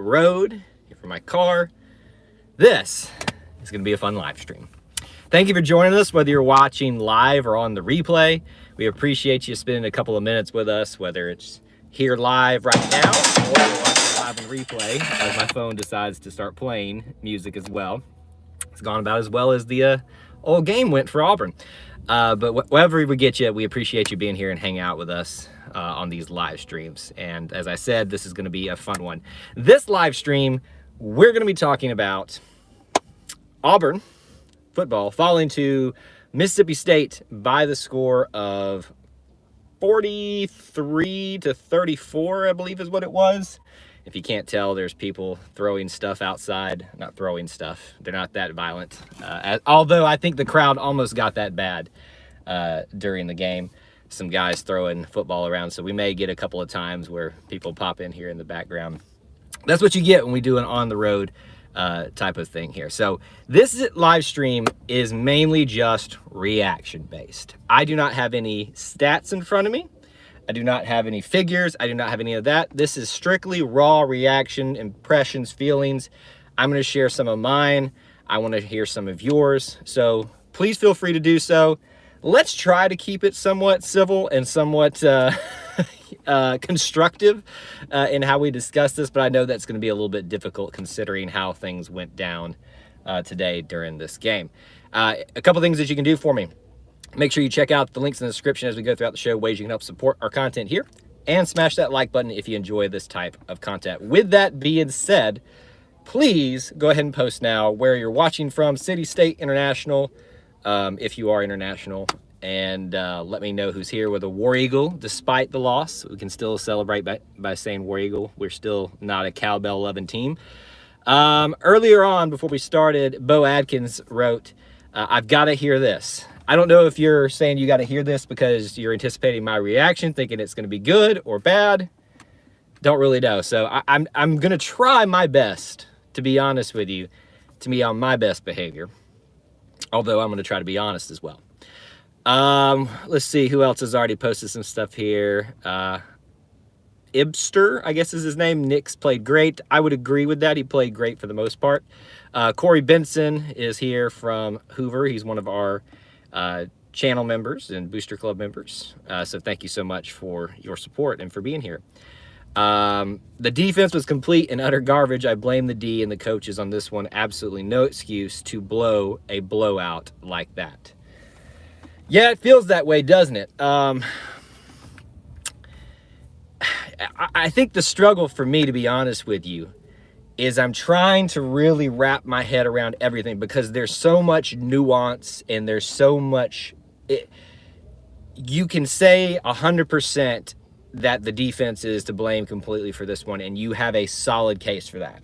road, here from my car. This is going to be a fun live stream. Thank you for joining us, whether you're watching live or on the replay. We appreciate you spending a couple of minutes with us, whether it's here live right now or watching live on replay, as my phone decides to start playing music as well. It's gone about as well as the old game went for Auburn. But wherever we get you, we appreciate you being here and hanging out with us on these live streams. And as I said, this is going to be a fun one. This live stream, we're going to be talking about Auburn football falling to Mississippi State by the score of 43-34, I believe is what it was. If you can't tell, there's people throwing stuff outside. Not throwing stuff. They're not that violent. Although I think the crowd almost got that bad during the game. Some guys throwing football around. So we may get a couple of times where people pop in here in the background. That's what you get when we do an on-the-road type of thing here. So this live stream is mainly just reaction-based. I do not have any stats in front of me. I do not have any figures. I do not have any of that. This is strictly raw reaction, impressions, feelings. I'm going to share some of mine. I want to hear some of yours. So please feel free to do so. Let's try to keep it somewhat civil and somewhat constructive in how we discuss this, but I know that's going to be a little bit difficult considering how things went down today during this game. A couple things that you can do for me. Make sure you check out the links in the description as we go throughout the show, ways you can help support our content here, and smash that like button if you enjoy this type of content. With that being said, please go ahead and post now where you're watching from, city, state, international, if you are international, and let me know who's here with a War Eagle. Despite the loss, we can still celebrate by saying War Eagle. We're still not a cowbell-loving team. Earlier on, before we started, Bo Adkins wrote, I've got to hear this. I don't know if you're saying you got to hear this because you're anticipating my reaction, thinking it's going to be good or bad. Don't really know. So I'm going to try my best, to be honest with you, to be on my best behavior. Although I'm going to try to be honest as well. Let's see who else has already posted some stuff here. Ibster, I guess is his name. Nick's played great. I would agree with that. He played great for the most part. Corey Benson is here from Hoover. He's one of our channel members and Booster Club members. So thank you so much for your support and for being here. The defense was complete and utter garbage. I blame the D and the coaches on this one. Absolutely no excuse to blow a blowout like that. Yeah, it feels that way, doesn't it? I think the struggle for me, to be honest with you, is I'm trying to really wrap my head around everything because there's so much nuance and there's so much... you can say 100% that the defense is to blame completely for this one, and you have a solid case for that.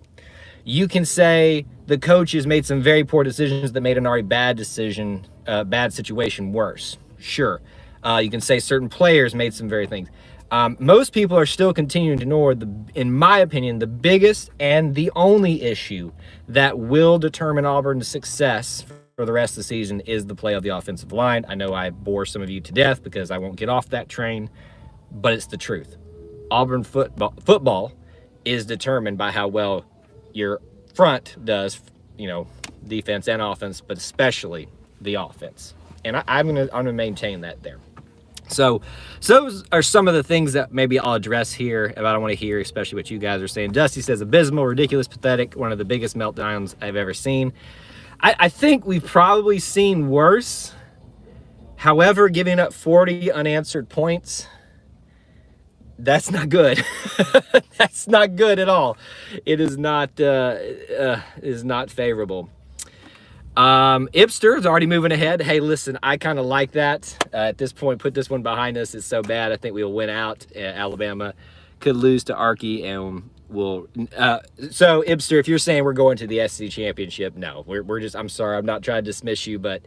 You can say the coaches made some very poor decisions that made an already bad decision, bad situation worse. Sure. You can say certain players made some very things. Most people are still continuing to ignore, in my opinion, the biggest and the only issue that will determine Auburn's success for the rest of the season is the play of the offensive line. I know I bore some of you to death because I won't get off that train, but it's the truth. Auburn football is determined by how well your front does, defense and offense, but especially the offense. And I'm gonna maintain that there. So those are some of the things that maybe I'll address here, and I want to hear, especially what you guys are saying. Dusty says, abysmal, ridiculous, pathetic, one of the biggest meltdowns I've ever seen. I think we've probably seen worse. However, giving up 40 unanswered points, that's not good. That's not good at all. It is not favorable. Ibster is already moving ahead. Hey, listen, I kind of like that. At this point, put this one behind us. It's so bad. I think we'll win out. Alabama could lose to Archie, and we'll. So, Ibster, if you're saying we're going to the SEC championship, no, we're just. I'm sorry, I'm not trying to dismiss you, but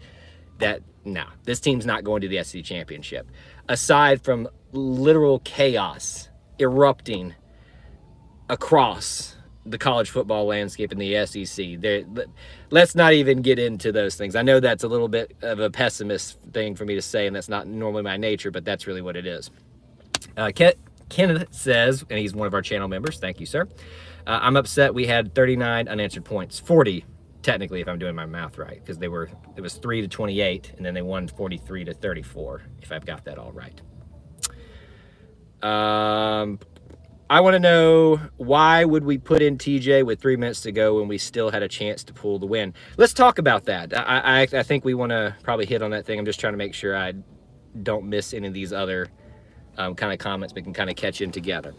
no, this team's not going to the SEC championship. Aside from literal chaos erupting across the college football landscape in the SEC. Let's not even get into those things. I know that's a little bit of a pessimist thing for me to say, and that's not normally my nature, but that's really what it is. Kenneth says, and he's one of our channel members, thank you, sir. I'm upset we had 39 unanswered points, 40 technically if I'm doing my math right, because it was 3-28, and then they won 43-34 if I've got that all right. I want to know, why would we put in TJ with 3 minutes to go when we still had a chance to pull the win? Let's talk about that. I think we want to probably hit on that thing. I'm just trying to make sure I don't miss any of these other kind of comments. We can kind of catch in together.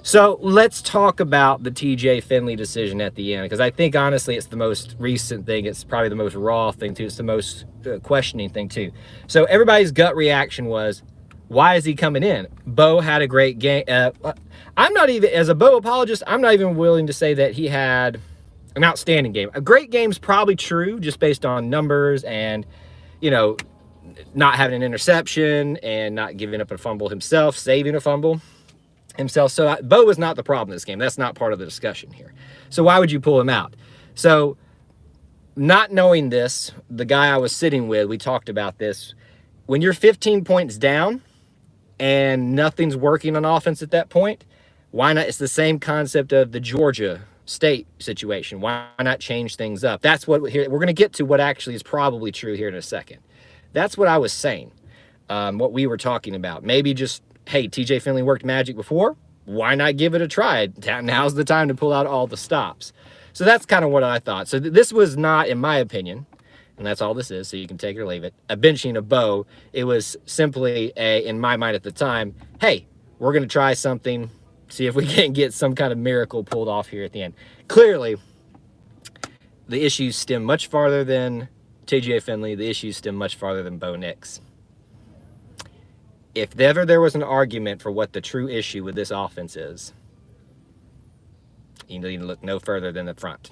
So let's talk about the TJ Finley decision at the end, because I think honestly it's the most recent thing. It's probably the most raw thing too. It's the most questioning thing too. So everybody's gut reaction was, why is he coming in? Bo had a great game. I'm not even, as a Bo apologist, I'm not even willing to say that he had an outstanding game. A great game's probably true, just based on numbers and, you know, not having an interception and not giving up a fumble himself, saving a fumble himself. So Bo was not the problem in this game. That's not part of the discussion here. So why would you pull him out? So not knowing this, the guy I was sitting with, we talked about this. When you're 15 points down and nothing's working on offense at that point, why not? It's the same concept of the Georgia State situation. Why not change things up? That's what we're going to get to, what actually is probably true here in a second. That's what I was saying, what we were talking about. Maybe just, hey, TJ Finley worked magic before. Why not give it a try? Now's the time to pull out all the stops. So that's kind of what I thought. So this was not, in my opinion, and that's all this is, so you can take it or leave it, a benching of Bo. It was simply in my mind at the time, hey, we're going to try something, see if we can get some kind of miracle pulled off here at the end. Clearly, the issues stem much farther than TJ Finley. The issues stem much farther than Bo Nix. If ever there was an argument for what the true issue with this offense is, you need to look no further than the front.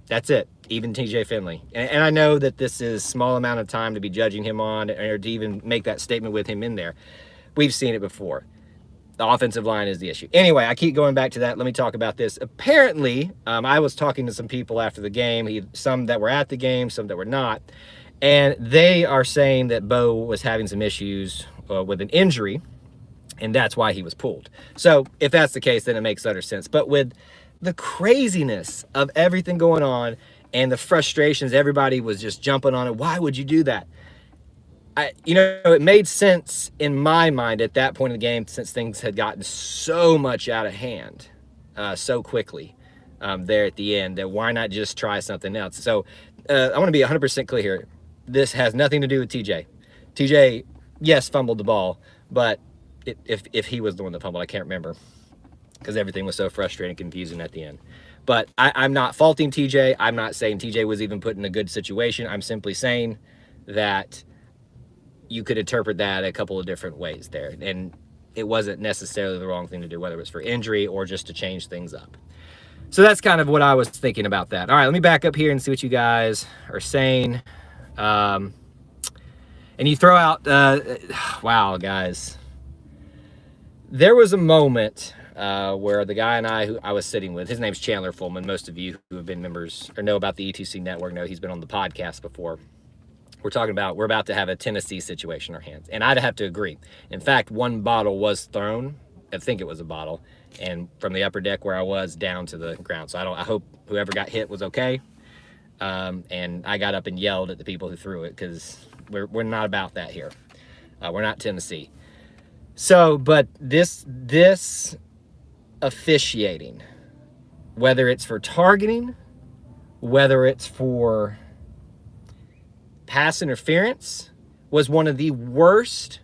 That's it. Even TJ Finley. And I know that this is a small amount of time to be judging him on, or to even make that statement with him in there. We've seen it before. The offensive line is the issue. Anyway, I keep going back to that. Let me talk about this. Apparently, I was talking to some people after the game, some that were at the game, some that were not, and they are saying that Bo was having some issues with an injury, and that's why he was pulled. So if that's the case, then it makes utter sense. But with the craziness of everything going on and the frustrations, everybody was just jumping on it. Why would you do that? It made sense in my mind at that point in the game, since things had gotten so much out of hand so quickly there at the end, that why not just try something else? So I want to be 100% clear here. This has nothing to do with TJ. TJ, yes, fumbled the ball, but if he was the one that fumbled, I can't remember, because everything was so frustrating and confusing at the end. But I'm not faulting TJ. I'm not saying TJ was even put in a good situation. I'm simply saying that you could interpret that a couple of different ways there, and it wasn't necessarily the wrong thing to do, whether it was for injury or just to change things up. So that's kind of what I was thinking about that. All right, let me back up here and see what you guys are saying. And you throw out, wow, guys. There was a moment where the guy and who I was sitting with, his name's Chandler Fullman. Most of you who have been members or know about the ETC network know he's been on the podcast before. We're about to have a Tennessee situation in our hands. And I'd have to agree. In fact, one bottle was thrown. I think it was a bottle. And from the upper deck where I was down to the ground. So I hope whoever got hit was okay. And I got up and yelled at the people who threw it, because we're not about that here. We're not Tennessee. So, but this officiating, whether it's for targeting, whether it's for pass interference, was one of the worst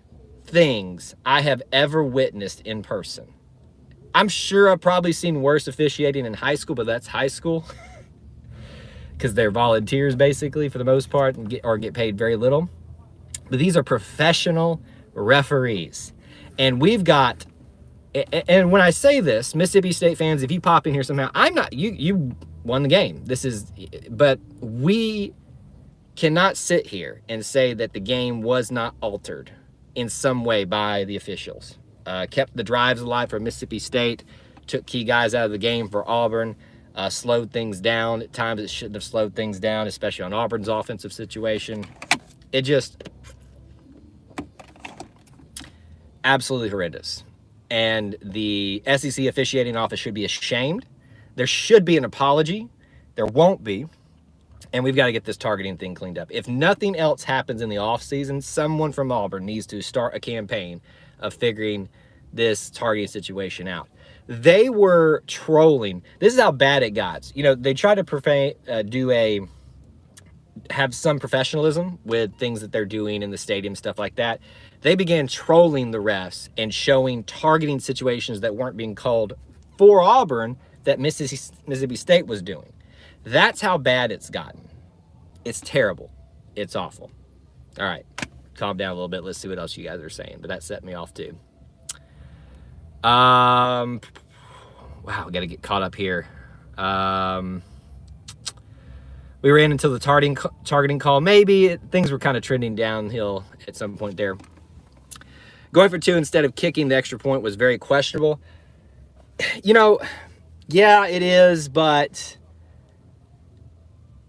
things I have ever witnessed in person. I'm sure I've probably seen worse officiating in high school, but that's high school, because they're volunteers basically for the most part and get paid very little. But these are professional referees, and we've got. And when I say this, Mississippi State fans, if you pop in here somehow, I'm not. You won the game. But we cannot sit here and say that the game was not altered in some way by the officials. Kept the drives alive for Mississippi State, took key guys out of the game for Auburn, slowed things down. At times it shouldn't have slowed things down, especially on Auburn's offensive situation. It just absolutely horrendous. And the SEC officiating office should be ashamed There should be an apology. There won't be. And we've got to get this targeting thing cleaned up. If nothing else happens in the offseason, someone from Auburn needs to start a campaign of figuring this targeting situation out. They were trolling. This is how bad it got. You know, they tried to have some professionalism with things that they're doing in the stadium, stuff like that. They began trolling the refs and targeting situations that weren't being called for Auburn that Mississippi State was doing. That's how bad it's gotten. It's terrible. It's awful. All right, calm down a little bit. Let's see what else you guys are saying. But that set me off too. Wow, we got to get caught up here. We ran until the targeting call. Maybe things were kind of trending downhill at some point there. Going for 2 instead of kicking the extra point was very questionable. You know, yeah, it is, but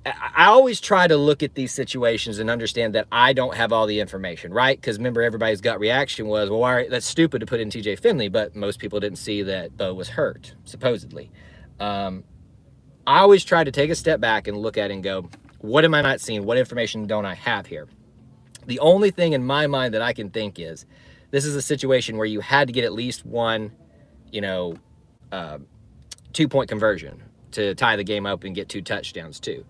I always try to look at these situations and understand that I don't have all the information, right? Because remember, everybody's gut reaction was, well, that's stupid to put in TJ Finley, but most people didn't see that Bo was hurt, supposedly. I always try to take a step back and look at it and go, what am I not seeing? What information don't I have here? The only thing in my mind that I can think is this is a situation where you had to get at least one, 2-point conversion to tie the game up and get 2 touchdowns too.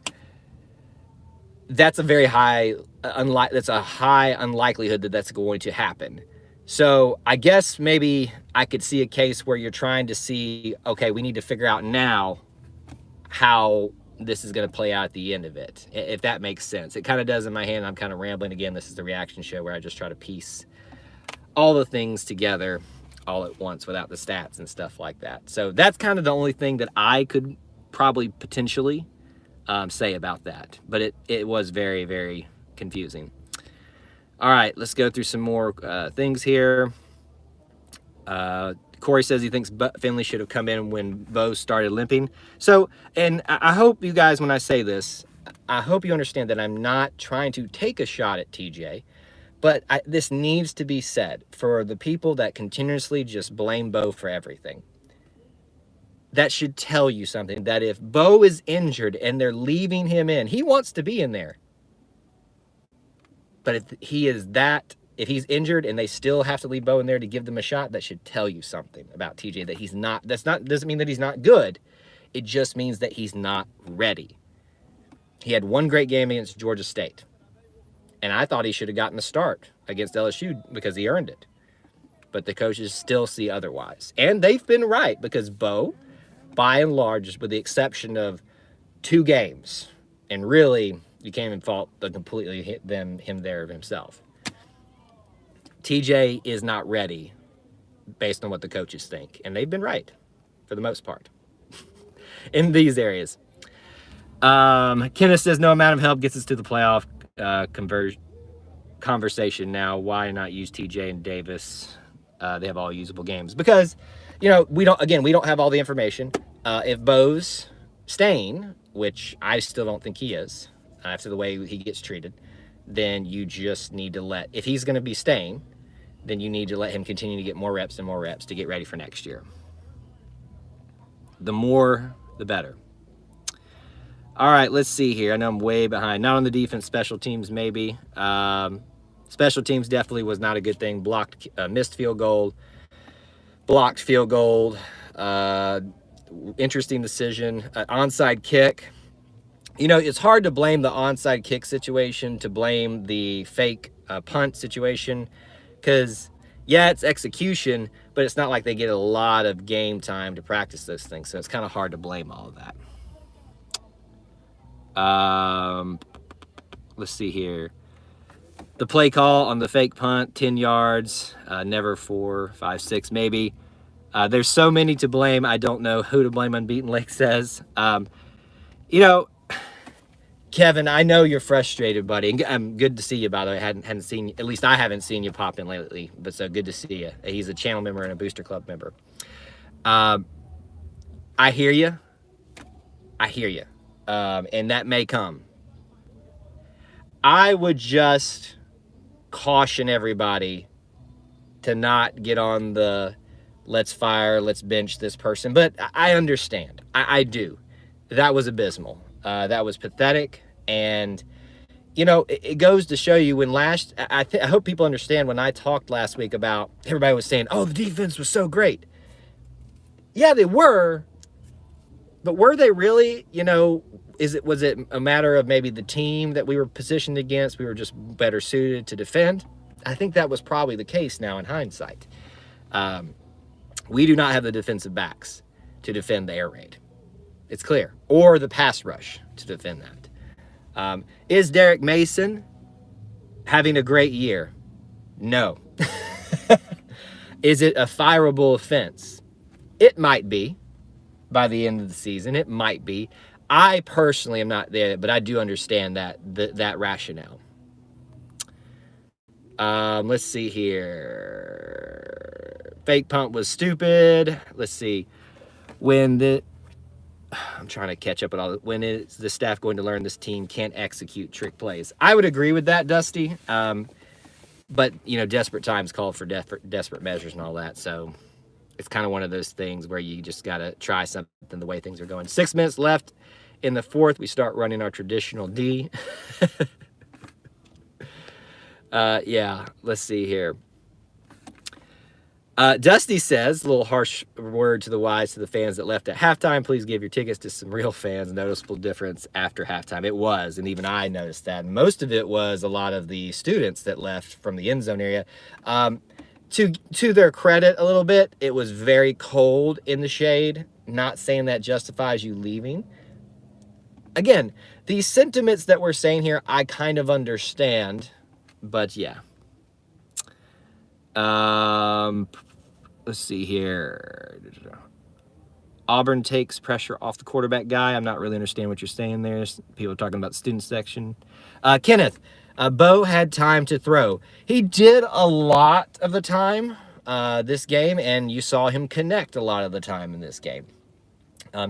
That's a very high unlikelihood that that's going to happen. So I guess maybe I could see a case where you're trying to see, okay, we need to figure out now how this is going to play out at the end of it, if that makes sense. It kind of does in my hand. I'm kind of rambling again. This is the reaction show where I just try to piece all the things together all at once without the stats and stuff like that. So that's kind of the only thing that I could probably potentially say about that. But it was very, very confusing. All right, let's go through some more things here. Corey says he thinks Finley should have come in when Bo started limping. So, and I hope you guys, when I say this, I hope you understand that I'm not trying to take a shot at TJ, but this needs to be said for the people that continuously just blame Bo for everything. That should tell you something, that if Bo is injured and they're leaving him in, he wants to be in there. But if he's injured and they still have to leave Bo in there to give them a shot, that should tell you something about TJ, that he's not, doesn't mean that he's not good. It just means that he's not ready. He had one great game against Georgia State. And I thought he should have gotten a start against LSU because he earned it. But the coaches still see otherwise. And they've been right, because Bo, by and large, with the exception of 2 games, and really you can't even fault the completely him there himself, TJ is not ready based on what the coaches think. And they've been right for the most part in these areas. Kenneth says no amount of help gets us to the playoff conversation now. Why not use TJ and Davis? They have all usable games because, we don't have all the information. If Bo's staying, which I still don't think he is after the way he gets treated, then you just need to if he's going to be staying, then you need to let him continue to get more reps and more reps to get ready for next year. The more, the better. All right, let's see here. I know I'm way behind. Not on the defense, special teams maybe. Special teams definitely was not a good thing. Missed field goal, blocked field goal. Interesting decision. Onside kick. It's hard to blame the onside kick situation, to blame the fake punt situation, because, yeah, it's execution, but it's not like they get a lot of game time to practice those things, so it's kind of hard to blame all of that. Let's see here. The play call on the fake punt, 10 yards, never 4, 5, 6 maybe. There's so many to blame. I don't know who to blame, Unbeaten Lake says. Kevin, I know you're frustrated, buddy. And good to see you, by the way. I hadn't seen you, at least I haven't seen you pop in lately, but so good to see you. He's a channel member and a Booster Club member. I hear you. And that may come. I would just caution everybody to not get on the let's fire, let's bench this person. But I understand. I do. That was abysmal. That was pathetic. And, you know, it goes to show you when I hope people understand when I talked last week about everybody was saying, oh, the defense was so great. Yeah, they were. But were they really? You know, was it a matter of maybe the team that we were positioned against? We were just better suited to defend. I think that was probably the case now in hindsight. We do not have the defensive backs to defend the air raid. It's clear. Or the pass rush to defend that. Is Derek Mason having a great year? No. Is it a fireable offense? It might be. By the end of the season, it might be. I personally am not there, but I do understand that rationale. Let's see here. Fake punt was stupid. Let's see. I'm trying to catch up on all. When is the staff going to learn this team can't execute trick plays? I would agree with that, Dusty. But you know, desperate times call for desperate measures and all that. So it's kind of one of those things where you just got to try something the way things are going. 6 minutes left in the fourth. We start running our traditional D. Yeah, let's see here. Dusty says, a little harsh word to the wise to the fans that left at halftime. Please give your tickets to some real fans. Noticeable difference after halftime. It was, and even I noticed that. And most of it was a lot of the students that left from the end zone area. To their credit a little bit, it was very cold in the shade. Not saying that justifies you leaving. Again, these sentiments that we're saying here, I kind of understand. But yeah. Let's see here. Auburn takes pressure off the quarterback guy. I'm not really understanding what you're saying there. People are talking about the student section. Kenneth. Bo had time to throw. He did a lot of the time this game, and you saw him connect a lot of the time in this game.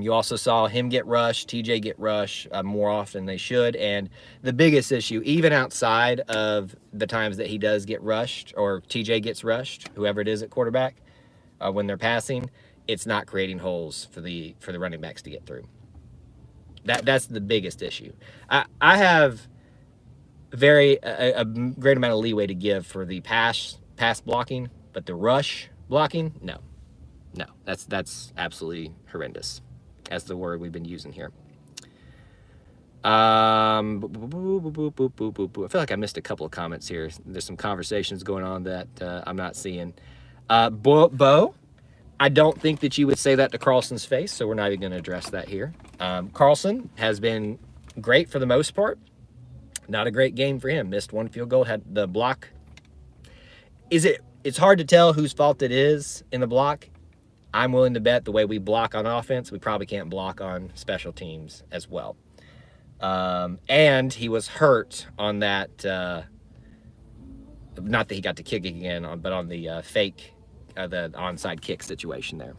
You also saw him get rushed, TJ get rushed more often than they should. And the biggest issue, even outside of the times that he does get rushed or TJ gets rushed, whoever it is at quarterback, when they're passing, it's not creating holes for the running backs to get through. That's the biggest issue. I have a great amount of leeway to give for the pass blocking, but the rush blocking, no, that's absolutely horrendous. That's the word we've been using here. I feel like I missed a couple of comments here. There's some conversations going on that I'm not seeing. Bo, I don't think that you would say that to Carlson's face, so we're not even going to address that here. Carlson has been great for the most part. Not a great game for him. Missed one field goal, had the block. It's hard to tell whose fault it is in the block. I'm willing to bet the way we block on offense, we probably can't block on special teams as well. And he was hurt on that, not that he got to kick again, but on the fake, the onside kick situation there.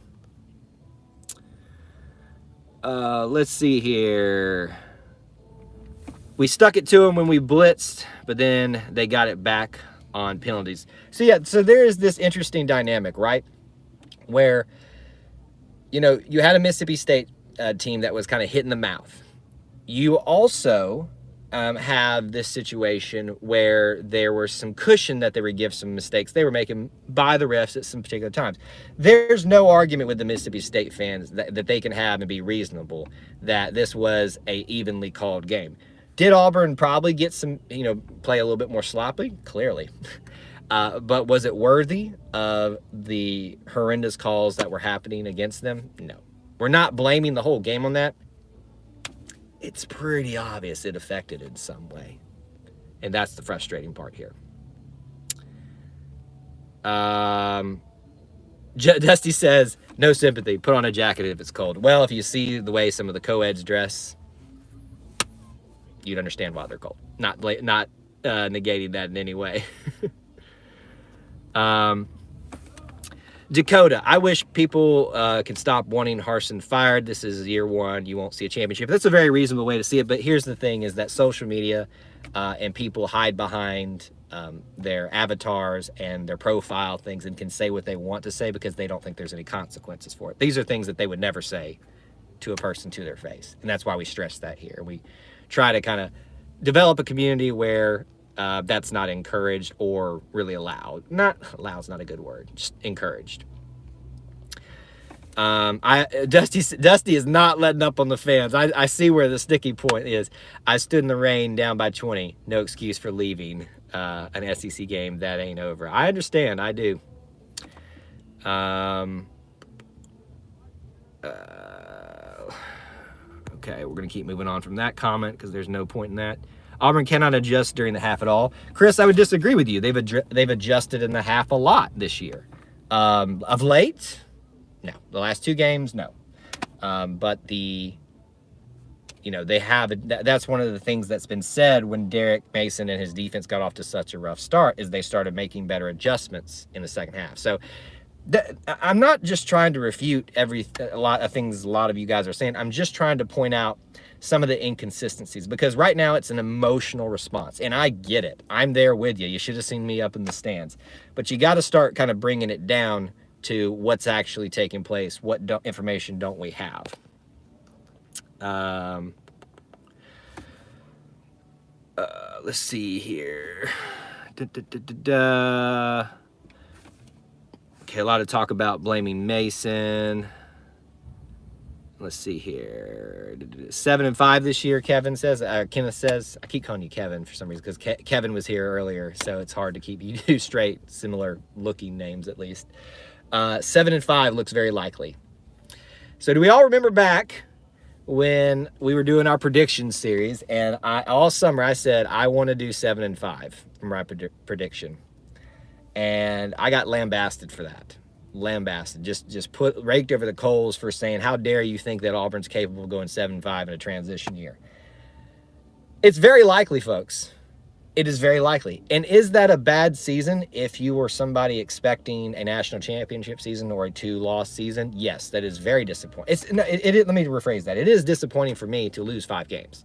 Let's see here. We stuck it to them when we blitzed, but then they got it back on penalties. So yeah, so there is this interesting dynamic, right? Where, you know, you had a Mississippi State team that was kind of hit in the mouth. You also have this situation where there was some cushion that they would give some mistakes they were making by the refs at some particular times. There's no argument with the Mississippi State fans that they can have and be reasonable that this was a evenly called game. Did Auburn probably get some, you know, play a little bit more sloppy? Clearly. But was it worthy of the horrendous calls that were happening against them? No. We're not blaming the whole game on that. It's pretty obvious it affected in some way. And that's the frustrating part here. Dusty says, no sympathy. Put on a jacket if it's cold. Well, if you see the way some of the co-eds dress, you'd understand why they're cold. Not negating that in any way. Dakota, I wish people could stop wanting Harsin fired. This is year one. You won't see a championship. That's a very reasonable way to see it. But here's the thing is that social media and people hide behind their avatars and their profile things and can say what they want to say because they don't think there's any consequences for it. These are things that they would never say to a person to their face. And that's why we stress that here. We try to kind of develop a community where that's not encouraged or really allowed. Not allowed is not a good word, just encouraged. Dusty is not letting up on the fans. I see where the sticky point is. I stood in the rain down by 20. No excuse for leaving an SEC game that ain't over. I understand. I do. Okay, we're going to keep moving on from that comment because there's no point in that. Auburn cannot adjust during the half at all. Chris, I would disagree with you. They've adjusted in the half a lot this year. Of late, no. The last two games, no. But they have. That's one of the things that's been said when Derek Mason and his defense got off to such a rough start is they started making better adjustments in the second half. So I'm not just trying to refute a lot of things a lot of you guys are saying. I'm just trying to point out some of the inconsistencies because right now it's an emotional response and I get it. I'm there with you. You should have seen me up in the stands, but you got to start kind of bringing it down to what's actually taking place. What information don't we have? Let's see here. Okay, a lot of talk about blaming Mason. Let's see here. 7-5 this year, Kevin says. Kenneth says. I keep calling you Kevin for some reason because Kevin was here earlier, so it's hard to keep you two straight. Similar looking names, at least. 7-5 looks very likely. So do we all remember back when we were doing our prediction series, and all summer I said I want to do 7-5 for my prediction, and I got lambasted for that. Lambasted, just raked over the coals for saying, how dare you think that Auburn's capable of going 7-5 in a transition year. It's very likely, folks. It is very likely. And is that a bad season if you were somebody expecting a national championship season or a 2-loss season? Yes, that is very disappointing. Let me rephrase that. It is disappointing for me to lose 5 games.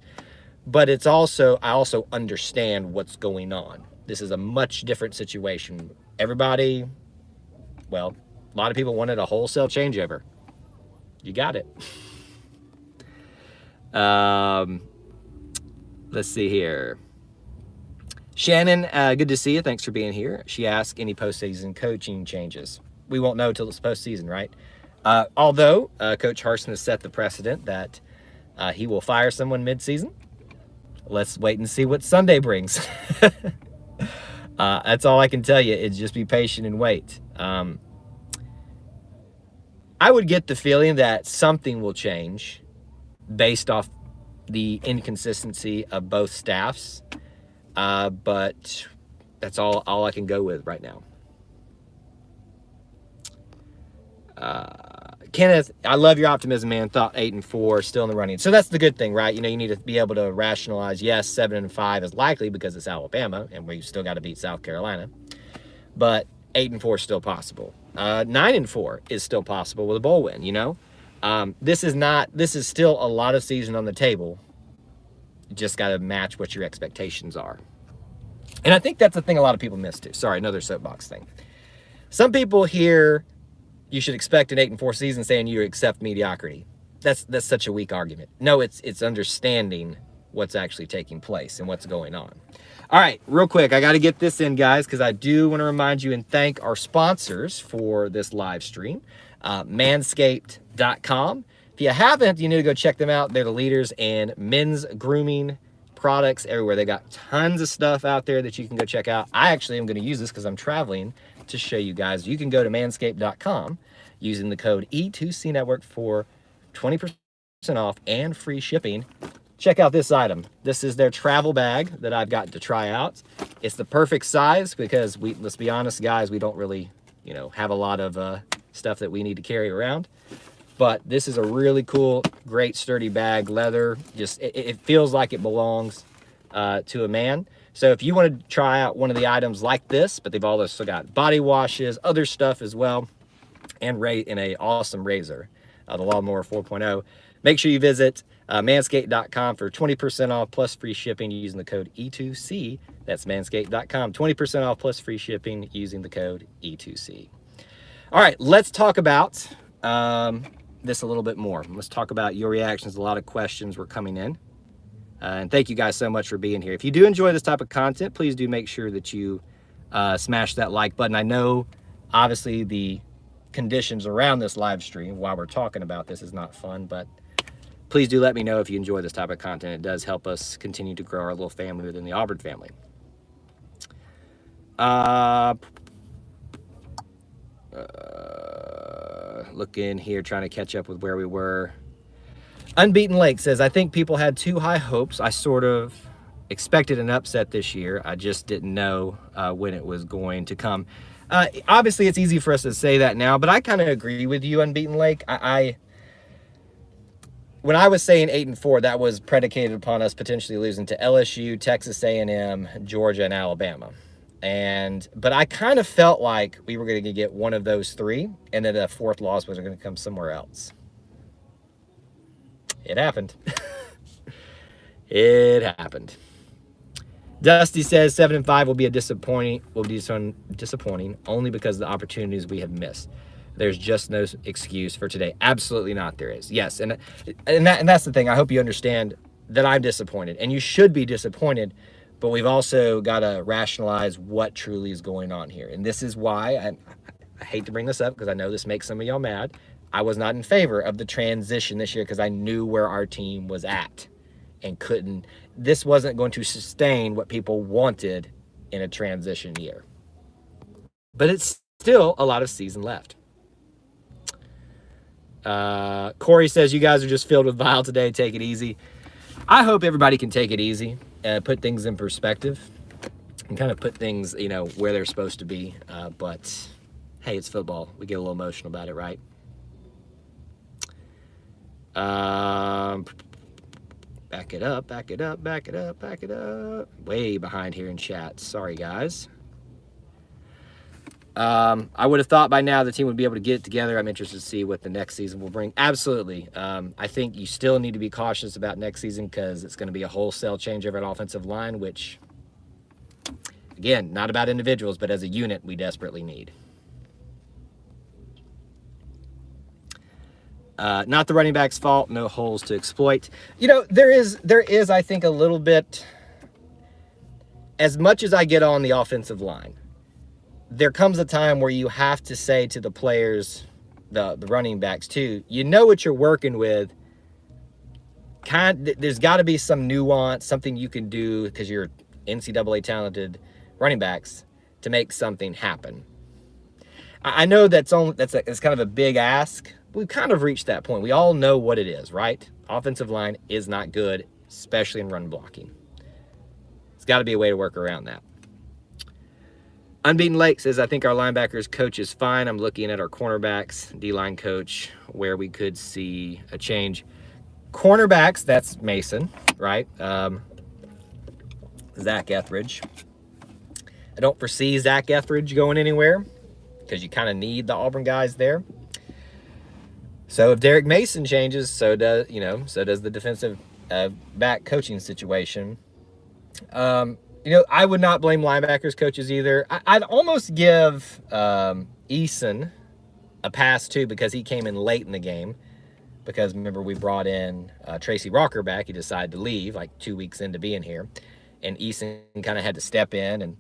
But I also understand what's going on. This is a much different situation. Everybody, well, a lot of people wanted a wholesale changeover. You got it. Let's see here. Shannon, good to see you. Thanks for being here. She asked, any postseason coaching changes? We won't know till it's postseason, right? Although Coach Harsin has set the precedent that he will fire someone mid-season. Let's wait and see what Sunday brings. That's all I can tell you is just be patient and wait. I would get the feeling that something will change based off the inconsistency of both staffs. But that's all I can go with right now. Kenneth, I love your optimism, man. Thought 8-4, still in the running. So that's the good thing, right? You need to be able to rationalize, yes, 7-5 is likely because it's Alabama, and we've still got to beat South Carolina. But 8-4 is still possible. 9-4 is still possible with a bowl win, This is still a lot of season on the table. You just got to match what your expectations are. And I think that's the thing a lot of people miss too. Sorry, another soapbox thing. Some people hear you should expect an 8-4 season saying you accept mediocrity. That's such a weak argument. No, it's understanding what's actually taking place and what's going on. All right, real quick, I got to get this in, guys, because I do want to remind you and thank our sponsors for this live stream, manscaped.com. If you haven't, you need to go check them out. They're the leaders in men's grooming products everywhere. They got tons of stuff out there that you can go check out. I actually am going to use this because I'm traveling to show you guys. You can go to manscaped.com using the code E2C Network for 20% off and free shipping. Check out this item. This is their travel bag that I've got to try out. It's the perfect size because let's be honest, guys, we don't really, have a lot of stuff that we need to carry around. But this is a really cool, great sturdy bag, leather. Just it feels like it belongs to a man. So if you want to try out one of the items like this, but they've also got body washes, other stuff as well. and in a awesome razor, the Lawnmower 4.0. Make sure you visit manscaped.com for 20% off plus free shipping using the code E2C. That's manscaped.com, 20% off plus free shipping using the code E2C. All right, let's talk about this a little bit more. Let's talk about your reactions. A lot of questions were coming in. And thank you guys so much for being here. If you do enjoy this type of content, please do make sure that you smash that like button. I know, obviously, the conditions around this live stream while we're talking about this is not fun, but please do let me know if you enjoy this type of content. It does help us continue to grow our little family within the Auburn family. Looking here, trying to catch up with where we were. Unbeaten Lake says, I think people had too high hopes. I sort of expected an upset this year. I just didn't know when it was going to come. Obviously, it's easy for us to say that now, but I kind of agree with you, Unbeaten Lake. When I was saying 8-4, that was predicated upon us potentially losing to LSU, Texas A&M, Georgia, and Alabama. But I kind of felt like we were going to get one of those three, and then a fourth loss was going to come somewhere else. It happened. It happened. Dusty says 7-5 will be disappointing only because of the opportunities we have missed. There's just no excuse for today. Absolutely not. There is. Yes, and that's the thing. I hope you understand that I'm disappointed, and you should be disappointed. But we've also got to rationalize what truly is going on here, and this is why I hate to bring this up because I know this makes some of y'all mad. I was not in favor of the transition this year because I knew where our team was at. And this wasn't going to sustain what people wanted in a transition year. But it's still a lot of season left. Corey says, you guys are just filled with bile today. Take it easy. I hope everybody can take it easy and put things in perspective and kind of put things, where they're supposed to be. But hey, it's football. We get a little emotional about it, right? Back it up. Way behind here in chat. Sorry, guys. I would have thought by now the team would be able to get it together. I'm interested to see what the next season will bring. Absolutely. I think you still need to be cautious about next season because it's going to be a wholesale changeover at offensive line, which, again, not about individuals, but as a unit, we desperately need. Not the running back's fault. No holes to exploit. There is, I think, a little bit, as much as I get on the offensive line, there comes a time where you have to say to the players, the running backs too, you know what you're working with. There's got to be some nuance, something you can do because you're NCAA talented running backs to make something happen. I know it's kind of a big ask. We've kind of reached that point. We all know what it is, right? Offensive line is not good, especially in run blocking. There's got to be a way to work around that. Unbeaten Lake says, I think our linebackers coach is fine. I'm looking at our cornerbacks, D-line coach, where we could see a change. Cornerbacks, that's Mason, right? Zach Etheridge. I don't foresee Zach Etheridge going anywhere because you kind of need the Auburn guys there. So if Derek Mason changes, so does the defensive back coaching situation. I would not blame linebackers coaches either. I'd almost give Eason a pass too because he came in late in the game. Because remember, we brought in Tracy Rocker back. He decided to leave like 2 weeks into being here. And Eason kind of had to step in and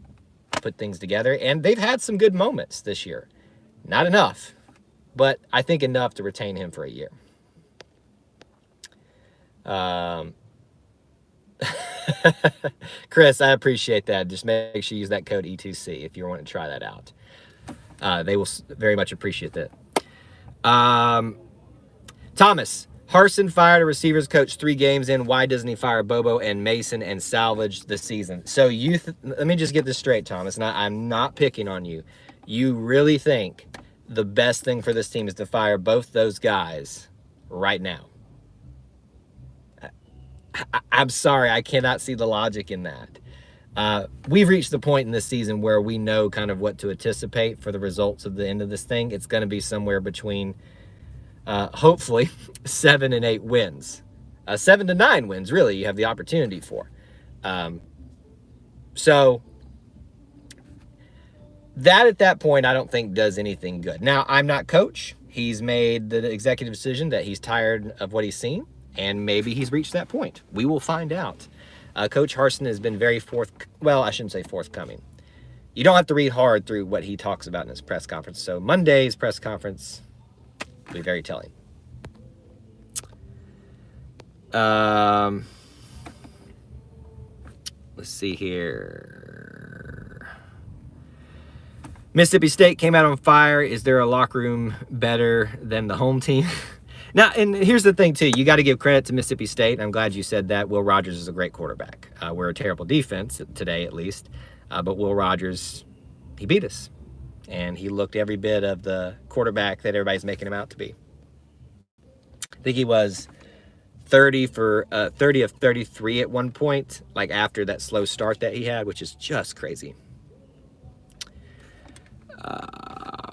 put things together. And they've had some good moments this year. Not enough, but I think enough to retain him for a year. Chris, I appreciate that. Just make sure you use that code E2C if you want to try that out. They will very much appreciate that. Thomas, Harsin fired a receivers coach 3 games in. Why doesn't he fire Bobo and Mason and salvage the season? So let me just get this straight, Thomas, and I'm not picking on you. You really think the best thing for this team is to fire both those guys right now? I'm sorry, I cannot see the logic in that. We've reached the point in this season where we know kind of what to anticipate for the results of the end of this thing. It's going to be somewhere between, hopefully, 7 and 8 wins. 7 to 9 wins, really, you have the opportunity for. So that at that point, I don't think does anything good. Now, I'm not coach. He's made the executive decision that he's tired of what he's seen, and maybe he's reached that point. We will find out. Coach Harsin has been very I shouldn't say forthcoming. You don't have to read hard through what he talks about in his press conference. So Monday's press conference will be very telling. Let's see here. Mississippi State came out on fire. Is there a locker room better than the home team? Now, and here's the thing, too. You got to give credit to Mississippi State. I'm glad you said that. Will Rogers is a great quarterback. We're a terrible defense, today at least. But Will Rogers, he beat us. And he looked every bit of the quarterback that everybody's making him out to be. I think he was 30 of 33 at one point, like after that slow start that he had, which is just crazy.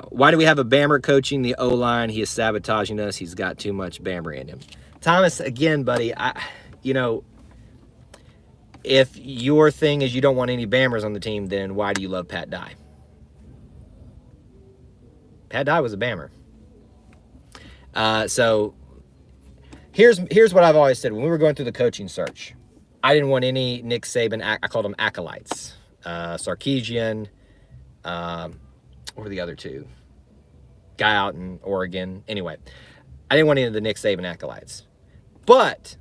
Why do we have a Bammer coaching the O-line? He is sabotaging us. He's got too much Bammer in him. Thomas, again, buddy, if your thing is you don't want any Bammers on the team, then why do you love Pat Dye? Pat Dye was a Bammer. So here's what I've always said. When we were going through the coaching search, I didn't want any Nick Saban, I called them acolytes. Sarkisian, what were the other two? Guy out in Oregon. Anyway, I didn't want any of the Nick Saban acolytes. But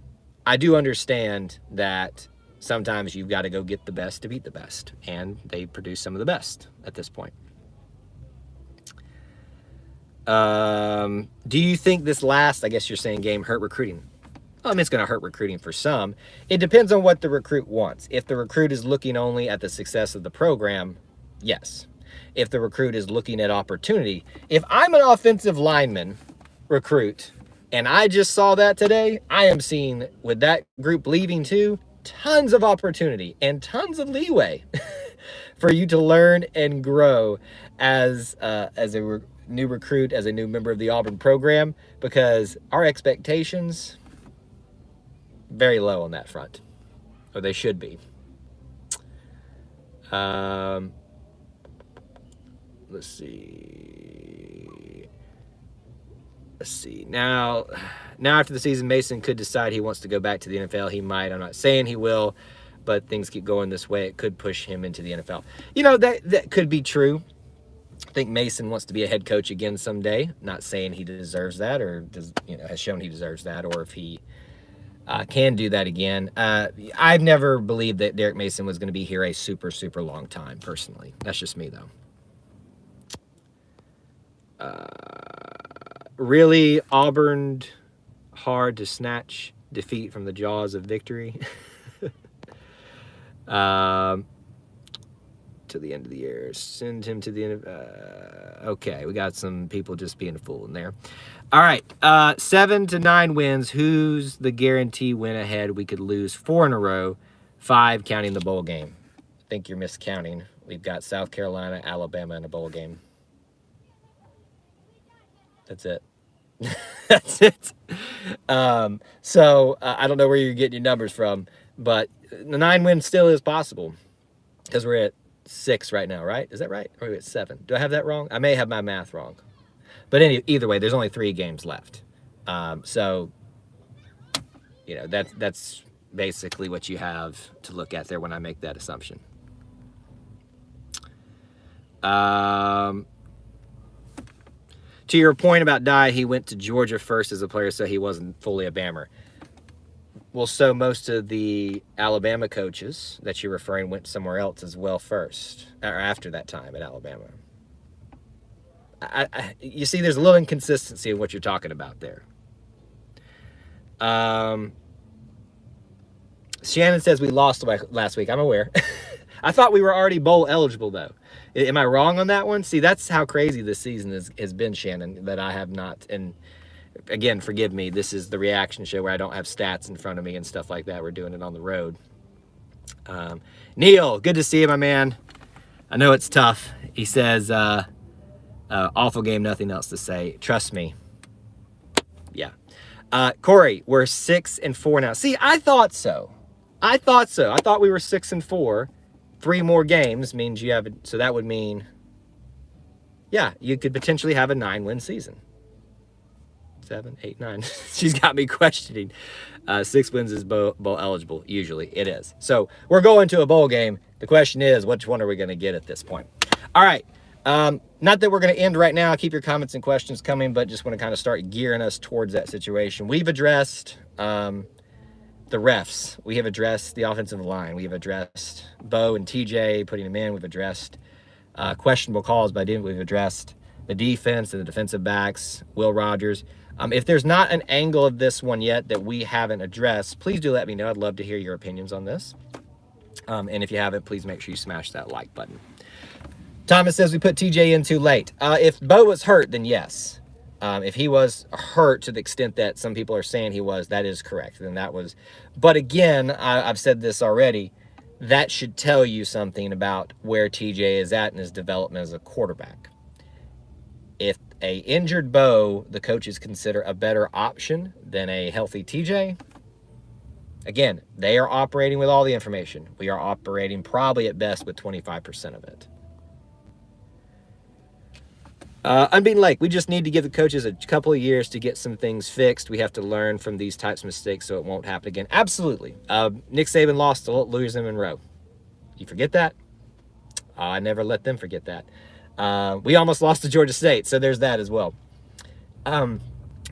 I do understand that sometimes you've got to go get the best to beat the best. And they produce some of the best at this point. Do you think this last, I guess you're saying, game hurt recruiting? Well, I mean, it's going to hurt recruiting for some. It depends on what the recruit wants. If the recruit is looking only at the success of the program, yes. If the recruit is looking at opportunity. If I'm an offensive lineman recruit, and I just saw that today, I am seeing, with that group leaving too, tons of opportunity and tons of leeway for you to learn and grow as a new recruit, as a new member of the Auburn program, because our expectations, very low on that front, or they should be. Let's see. Now after the season, Mason could decide he wants to go back to the NFL. He might. I'm not saying he will, but things keep going this way. It could push him into the NFL. That could be true. I think Mason wants to be a head coach again someday. Not saying he deserves that, or has shown he deserves that, or if he can do that again. I've never believed that Derek Mason was going to be here a super, super long time, personally. That's just me, though. Really, Auburn hard to snatch defeat from the jaws of victory. To the end of the year. Send him to the end of... okay, we got some people just being a fool in there. All right, 7 to 9 wins. Who's the guarantee win ahead? We could lose 4 in a row, 5 counting the bowl game. I think you're miscounting. We've got South Carolina, Alabama in a bowl game. That's it. That's it. So I don't know where you're getting your numbers from, but the 9 wins still is possible because we're at 6 right now, right? Is that right? Or are we at 7? Do I have that wrong? I may have my math wrong. But either way, there's only 3 games left. So, that's basically what you have to look at there when I make that assumption. To your point about Dye, he went to Georgia first as a player, so he wasn't fully a Bammer. Well, so most of the Alabama coaches that you're referring went somewhere else as well first, or after that time at Alabama. You see, there's a little inconsistency in what you're talking about there. Shannon says we lost last week. I'm aware. I thought we were already bowl eligible, though. Am I wrong on that one? See, that's how crazy this season has been, Shannon, that I have not. And again, forgive me. This is the reaction show where I don't have stats in front of me and stuff like that. We're doing it on the road. Neil, good to see you, my man. I know it's tough. He says, awful game, nothing else to say. Trust me. Yeah. Corey, we're 6-4 now. See, I thought so. I thought we were 6-4. 3 more games means you have, so that would mean, yeah, you could potentially have a 9-win season. 7, 8, 9. She's got me questioning. 6 wins is bowl eligible. Usually it is. So we're going to a bowl game. The question is, which one are we going to get at this point? All right. Not that we're going to end right now. Keep your comments and questions coming, but just want to kind of start gearing us towards that situation. We've addressed the refs. We have addressed the offensive line. We have addressed Bo and TJ, putting them in. We've addressed questionable calls, but we've addressed the defense and the defensive backs, Will Rogers. If there's not an angle of this one yet that we haven't addressed, please do let me know. I'd love to hear your opinions on this. And if you haven't, please make sure you smash that like button. Thomas says we put TJ in too late. If Bo was hurt, then yes. If he was hurt to the extent that some people are saying he was, that is correct. Then that was. But again, I've said this already. That should tell you something about where TJ is at in his development as a quarterback. If a injured Bo, the coaches consider a better option than a healthy TJ. Again, they are operating with all the information. We are operating probably at best with 25% of it. Unbeaten Lake, we just need to give the coaches a couple of years to get some things fixed. We have to learn from these types of mistakes so it won't happen again. Absolutely. Nick Saban lost to Louis and Monroe. You forget that? I never let them forget that. We almost lost to Georgia State, so there's that as well. I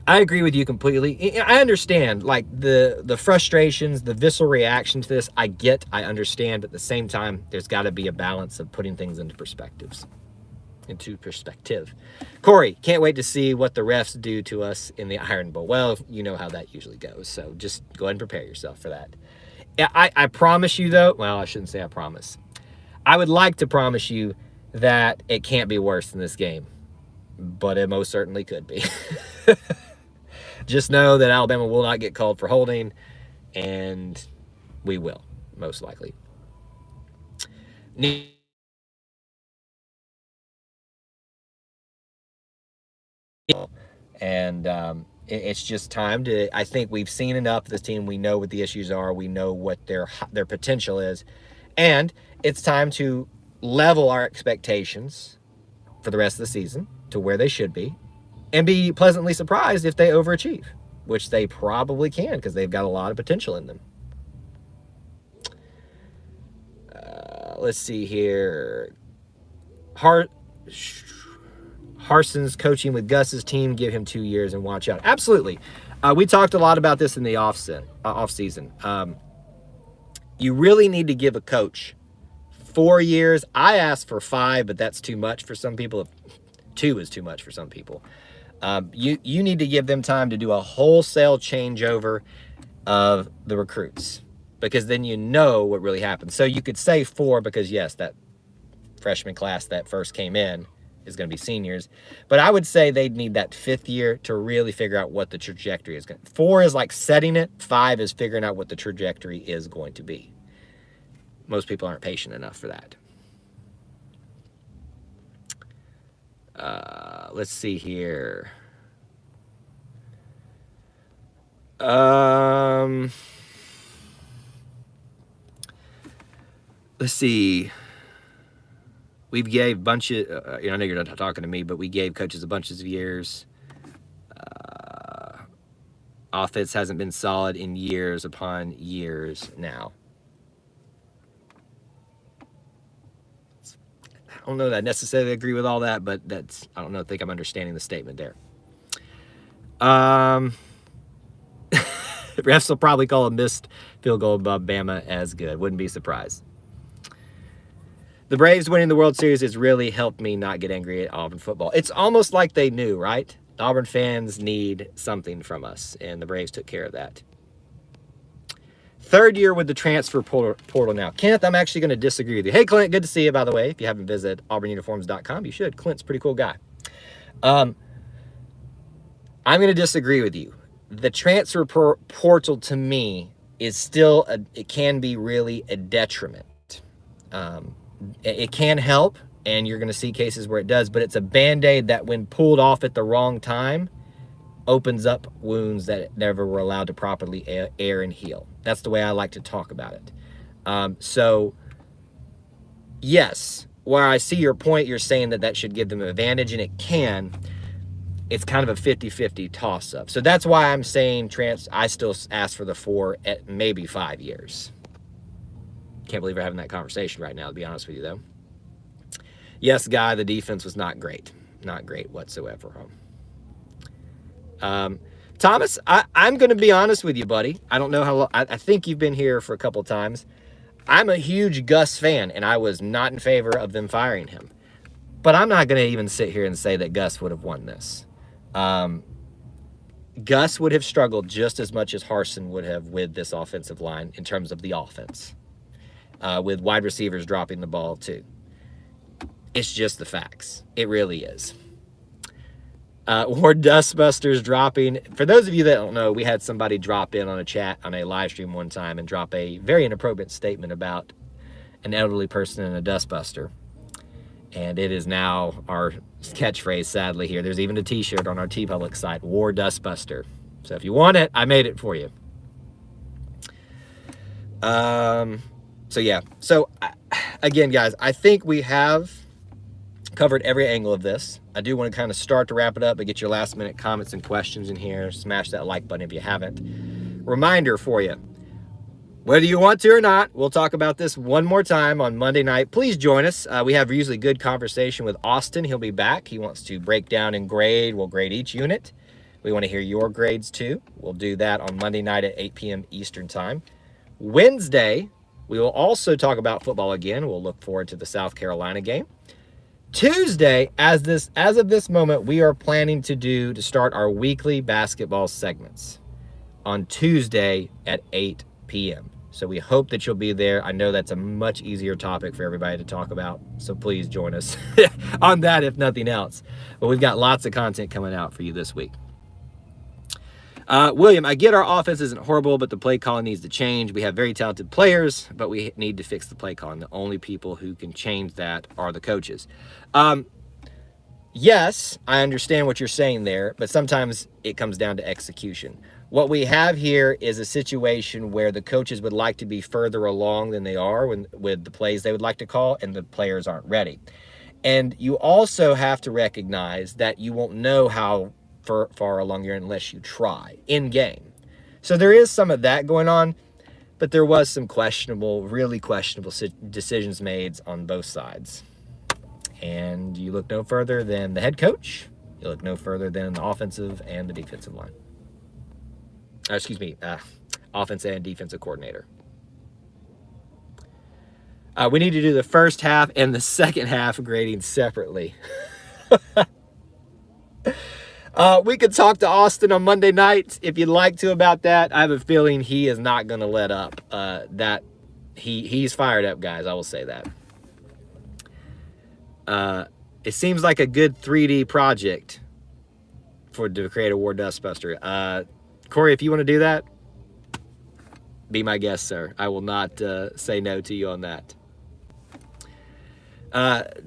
agree with you completely. I understand, like, the frustrations, the visceral reaction to this, I understand, but at the same time, there's got to be a balance of putting things into perspective. Corey, can't wait to see what the refs do to us in the Iron Bowl. Well, you know how that usually goes, so just go ahead and prepare yourself for that. I promise you, though, well, I shouldn't say I promise. I would like to promise you that it can't be worse than this game, but it most certainly could be. Just know that Alabama will not get called for holding, and we will, most likely. And it's just time to, I think we've seen enough of this team. We know what the issues are. We know what their potential is. And it's time to level our expectations for the rest of the season to where they should be and be pleasantly surprised if they overachieve, which they probably can because they've got a lot of potential in them. Let's see here. Harson's coaching with Gus's team, give him 2 years and watch out. Absolutely. We talked a lot about this in the off season. You really need to give a coach 4 years. I asked for 5, but that's too much for some people. 2 is too much for some people. You need to give them time to do a wholesale changeover of the recruits, because then you know what really happened. So you could say 4 because, yes, that freshman class that first came in is going to be seniors. But I would say they'd need that 5th year to really figure out what the trajectory is going to be. 4 is like setting it. 5 is figuring out what the trajectory is going to be. Most people aren't patient enough for that. Let's see here. Let's see. We gave a bunch of, I know you're not talking to me, but we gave coaches a bunch of years. Offense hasn't been solid in years upon years now. I don't know that I necessarily agree with all that, but I don't know, I think I'm understanding the statement there. Refs will probably call a missed field goal above Bama as good. Wouldn't be surprised. The Braves winning the World Series has really helped me not get angry at Auburn football. It's almost like they knew, right? The Auburn fans need something from us, and the Braves took care of that. 3rd year with the transfer portal now. Kenneth, I'm actually going to disagree with you. Hey, Clint, good to see you, by the way. If you haven't visited auburnuniforms.com, you should. Clint's a pretty cool guy. I'm going to disagree with you. The transfer portal, to me, is still, it can be really a detriment. It can help, and you're going to see cases where it does, but it's a Band-Aid that when pulled off at the wrong time, opens up wounds that never were allowed to properly air and heal. That's the way I like to talk about it. So, yes, where I see your point, you're saying that should give them an advantage, and it can. It's kind of a 50-50 toss-up. So that's why I'm saying I still ask for the 4 at maybe 5 years. Can't believe we're having that conversation right now, to be honest with you, though. Yes, Guy, the defense was not great. Not great whatsoever. Thomas, I'm going to be honest with you, buddy. I don't know how long. I think you've been here for a couple times. I'm a huge Gus fan, and I was not in favor of them firing him. But I'm not going to even sit here and say that Gus would have won this. Gus would have struggled just as much as Harsin would have with this offensive line in terms of the offense, with wide receivers dropping the ball too. It's just the facts. It really is. Or Dustbusters dropping. For those of you that don't know, we had somebody drop in on a chat on a live stream one time and drop a very inappropriate statement about an elderly person in a dustbuster. And it is now our catchphrase, sadly, here. There's even a t-shirt on our TeePublic site, War Dustbuster. So if you want it, I made it for you. So yeah. So, again, guys, I think we have covered every angle of this. I do want to kind of start to wrap it up, but get your last-minute comments and questions in here. Smash that like button if you haven't. Reminder for you. Whether you want to or not, we'll talk about this one more time on Monday night. Please join us. We have usually good conversation with Austin. He'll be back. He wants to break down and grade. We'll grade each unit. We want to hear your grades too. We'll do that on Monday night at 8 p.m. Eastern Time. Wednesday, we will also talk about football again. We'll look forward to the South Carolina game. Tuesday, as of this moment, we are planning to start our weekly basketball segments on Tuesday at 8 p.m. So we hope that you'll be there. I know that's a much easier topic for everybody to talk about, so please join us on that, if nothing else. But we've got lots of content coming out for you this week. William, I get our offense isn't horrible, but the play calling needs to change. We have very talented players, but we need to fix the play calling. The only people who can change that are the coaches. Yes, I understand what you're saying there, but sometimes it comes down to execution. What we have here is a situation where the coaches would like to be further along than they are with the plays they would like to call, and the players aren't ready. And you also have to recognize that you won't know how far along you're unless you try in game. So there is some of that going on, but there was some really questionable decisions made on both sides. And you look no further than the head coach. You look no further than the offensive and the defensive line. Offense and defensive coordinator. We need to do the first half and the second half grading separately. We could talk to Austin on Monday night if you'd like to about that. I have a feeling he is not going to let up. He's fired up, guys. I will say that. It seems like a good 3D project to create a War Dustbuster. Corey, if you want to do that, be my guest, sir. I will not say no to you on that.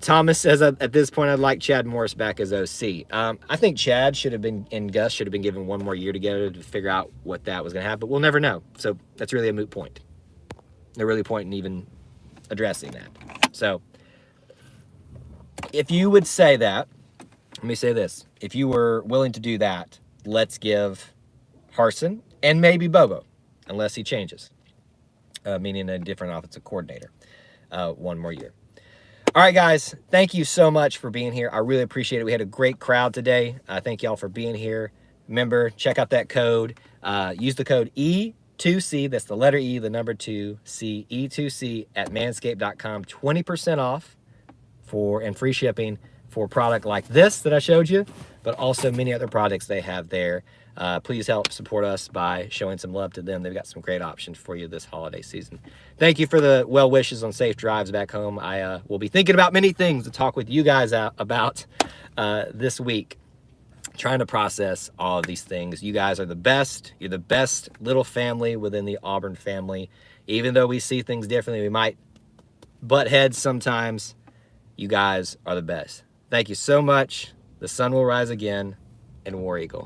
Thomas says, at this point, I'd like Chad Morris back as OC. I think Chad and Gus should have been given one more year together to figure out what that was going to happen, but we'll never know. So that's really a moot point. No really point in even addressing that. So if you would say that, let me say this. If you were willing to do that, let's give Harsin and maybe Bobo, unless he changes, meaning a different offensive coordinator, one more year. All right, guys, thank you so much for being here. I really appreciate it. We had a great crowd today. Thank y'all for being here. Remember, check out that code. Use the code E2C. That's the letter E, the number 2C, E2C at manscaped.com. 20% off and free shipping for a product like this that I showed you, but also many other products they have there. Please help support us by showing some love to them. They've got some great options for you this holiday season. Thank you for the well wishes on safe drives back home. I will be thinking about many things to talk with you guys about this week. trying to process all of these things. You guys are the best. You're the best little family within the Auburn family. Even though we see things differently, we might butt heads sometimes. You guys are the best. Thank you so much. The sun will rise again, and War Eagle.